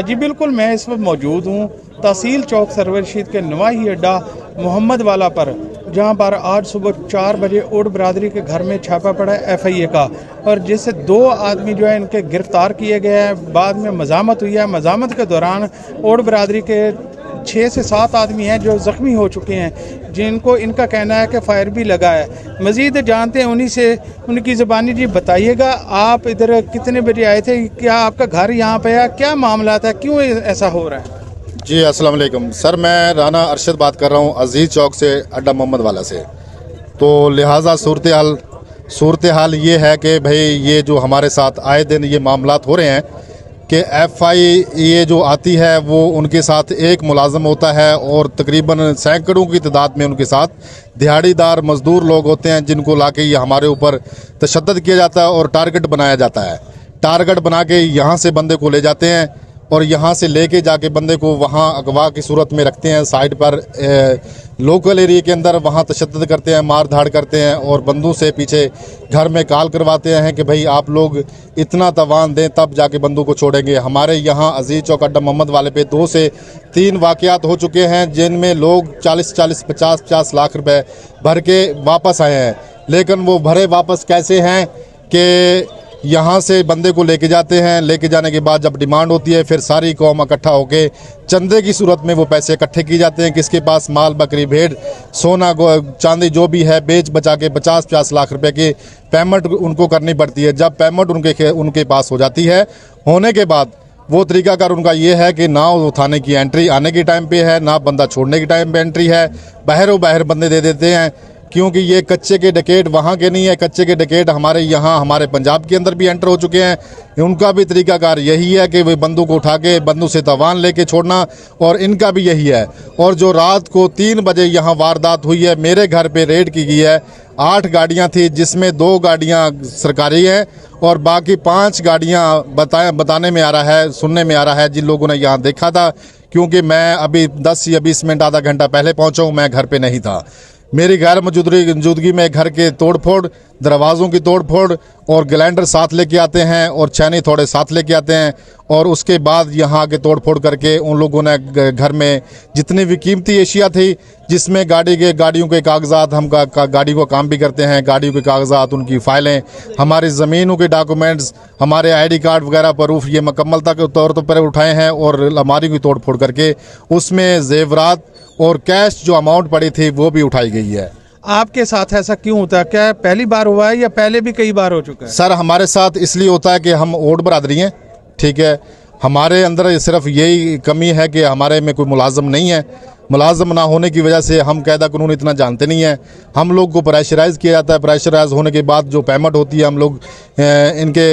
जी बिल्कुल, मैं इस वक्त मौजूद हूँ तहसील चौक सरवर रशीद के नवाही अड्डा मोहम्मद वाला पर, जहाँ पर आज सुबह 4 बजे ओड बरादरी के घर में छापा पड़ा है FIA का, और जिससे 2 आदमी जो है इनके गिरफ्तार किए गए हैं। बाद में मज़ामत हुई है। मज़ामत के दौरान ओड बरादरी के 6 से 7 आदमी हैं जो ज़ख्मी हो चुके हैं, जिनको इनका कहना है कि फायर भी लगा है। मज़ीद जानते हैं उन्हीं से, उनकी ज़बानी। जी बताइएगा, आप इधर कितने बजे आए थे? क्या आपका घर यहाँ पे है? क्या मामला था, क्यों ऐसा हो रहा है? जी अस्सलाम वालेकुम सर, मैं राना अरशद बात कर रहा हूँ अजीज़ चौक से, अड्डा मोहम्मद वाला से। तो लिहाजा सूरत हाल ये है कि भाई ये जो हमारे साथ आए दिन ये मामलात हो रहे हैं कि FIA जो आती है वो उनके साथ एक मुलाजम होता है और तकरीबन सैकड़ों की तादाद में उनके साथ दिहाड़ीदार मज़दूर लोग होते हैं, जिनको लाके ये हमारे ऊपर तशद्दुद किया जाता है और टारगेट बनाया जाता है। टारगेट बना के यहाँ से बंदे को ले जाते हैं और यहाँ से लेके जाके बंदे को वहाँ अगवा की सूरत में रखते हैं साइड पर, लोकल एरिया के अंदर वहाँ तशद्दुद करते हैं, मार धाड़ करते हैं और बंदूक से पीछे घर में कॉल करवाते हैं कि भाई आप लोग इतना तवान दें तब जाके बंदूक को छोड़ेंगे। हमारे यहाँ अजीज़ चौक अड्डा मोहम्मद वाले पे 2 से 3 वाक़यात हो चुके हैं, जिनमें लोग 40-40, 50-50 लाख रुपए भर के वापस आए हैं। लेकिन वो भरे वापस कैसे हैं कि यहाँ से बंदे को लेके जाते हैं, लेके जाने के बाद जब डिमांड होती है फिर सारी कौम इकट्ठा होके चंदे की सूरत में वो पैसे इकट्ठे किए जाते हैं। किसके पास माल बकरी भेड़ सोना चांदी जो भी है बेच बचा के 50-50 लाख रुपए की पेमेंट उनको करनी पड़ती है। जब पेमेंट उनके पास हो जाती है, होने के बाद वो तरीकाकार उनका ये है कि ना वो थाने की एंट्री आने के टाइम पे है, ना बंदा छोड़ने के टाइम पे एंट्री है। बहरों बहर बंदे दे देते हैं, क्योंकि ये कच्चे के डकैत वहाँ के नहीं है। कच्चे के डकैत हमारे यहाँ हमारे पंजाब के अंदर भी एंटर हो चुके हैं। उनका भी तरीकाकार यही है कि वे बंदूक उठा के बंदूक से तवान लेके छोड़ना, और इनका भी यही है। और जो रात को 3 बजे यहाँ वारदात हुई है, मेरे घर पे रेड की गई है। 8 गाड़ियाँ थी, जिसमें 2 गाड़ियाँ सरकारी हैं और बाकी 5 गाड़ियाँ बताने में आ रहा है, सुनने में आ रहा है जिन लोगों ने यहाँ देखा था। क्योंकि मैं अभी 10 या 20 मिनट आधा घंटा पहले पहुँचा हूँ, मैं घर पे नहीं था। मेरी गैर मौजूदगी में घर के तोड़फोड़, दरवाज़ों की तोड़फोड़ और ग्लैंडर साथ लेके आते हैं और छेनी थोड़े साथ लेके आते हैं, और उसके बाद यहाँ के तोड़फोड़ करके उन लोगों ने घर में जितनी भी कीमती एशिया थी, जिसमें गाड़ियों के कागजात, हम गाड़ी को काम भी करते हैं, गाड़ियों के कागजात, उनकी फ़ाइलें, हमारी ज़मीनों के डॉक्यूमेंट्स, हमारे ID कार्ड वगैरह प्रूफ, ये मुकम्मलता के तौर पर उठाए हैं और अलमारी की तोड़फोड़ करके उसमें जेवरात और कैश जो अमाउंट पड़ी थी वो भी उठाई गई है। आपके साथ ऐसा क्यों होता है? क्या पहली बार हुआ है या पहले भी कई बार हो चुका है? सर हमारे साथ इसलिए होता है कि हम ओड बरादरी हैं, ठीक है। हमारे अंदर सिर्फ यही कमी है कि हमारे में कोई मुलाजम नहीं है। मुलाजम ना होने की वजह से हम कायदा कानून इतना जानते नहीं हैं। हम लोग को प्रेशराइज़ किया जाता है। प्रेशराइज होने के बाद जो पेमेंट होती है, हम लोग इनके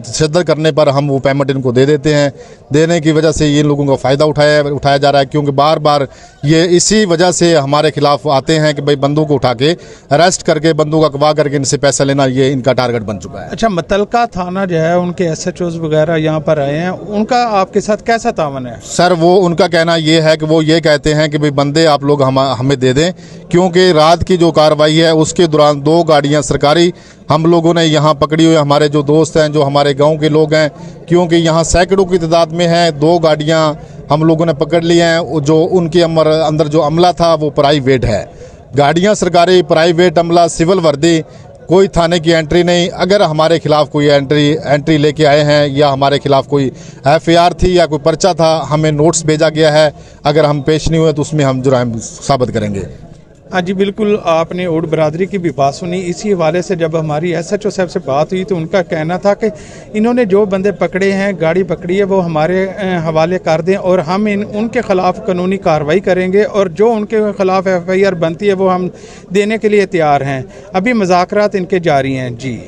तशद्दुद करने पर हम वो पेमेंट इनको दे देते हैं। देने की वजह से ये लोगों का फ़ायदा उठाया जा रहा है, क्योंकि बार बार ये इसी वजह से हमारे खिलाफ आते हैं कि भाई बंदूक उठा के अरेस्ट करके, बंदूक अगवा करके इनसे पैसा लेना, ये इनका टारगेट बन चुका है। अच्छा, मुतलका थाना जो है, उनके SHOs वगैरह यहाँ पर आए हैं, उनका आपके साथ कैसा तावन है? सर वो उनका कहना ये है कि वो ये कहते हैं कि भाई बंदे आप लोग हमें दे दें, क्योंकि रात की जो कार्रवाई है उसके दौरान 2 गाड़ियां सरकारी हम लोगों ने यहाँ पकड़ी हुई। हमारे जो दोस्त हैं, जो हमारे गांव के लोग हैं, क्योंकि यहाँ सैकड़ों की तादाद में हैं, 2 गाड़ियां हम लोगों ने पकड़ ली हैं। जो उनके अंदर जो अमला था वो प्राइवेट है। गाड़ियाँ सरकारी, प्राइवेट अमला, सिविल वर्दी, कोई थाने की एंट्री नहीं। अगर हमारे खिलाफ कोई एंट्री लेके आए हैं या हमारे खिलाफ कोई FIR थी या कोई पर्चा था, हमें नोट्स भेजा गया है। अगर हम पेश नहीं हुए तो उसमें हम जुर्म साबित करेंगे। हाँ जी बिल्कुल, आपने ओड बरादरी की भी बात सुनी। इसी हवाले से जब हमारी SHO साहब से बात हुई तो उनका कहना था कि इन्होंने जो बंदे पकड़े हैं, गाड़ी पकड़ी है, वो हमारे हवाले कर दें और हम उनके ख़िलाफ़ कानूनी कार्रवाई करेंगे, और जो उनके ख़िलाफ़ FIR बनती है वो हम देने के लिए तैयार हैं। अभी मुज़ाकरात इनके जारी हैं। जी।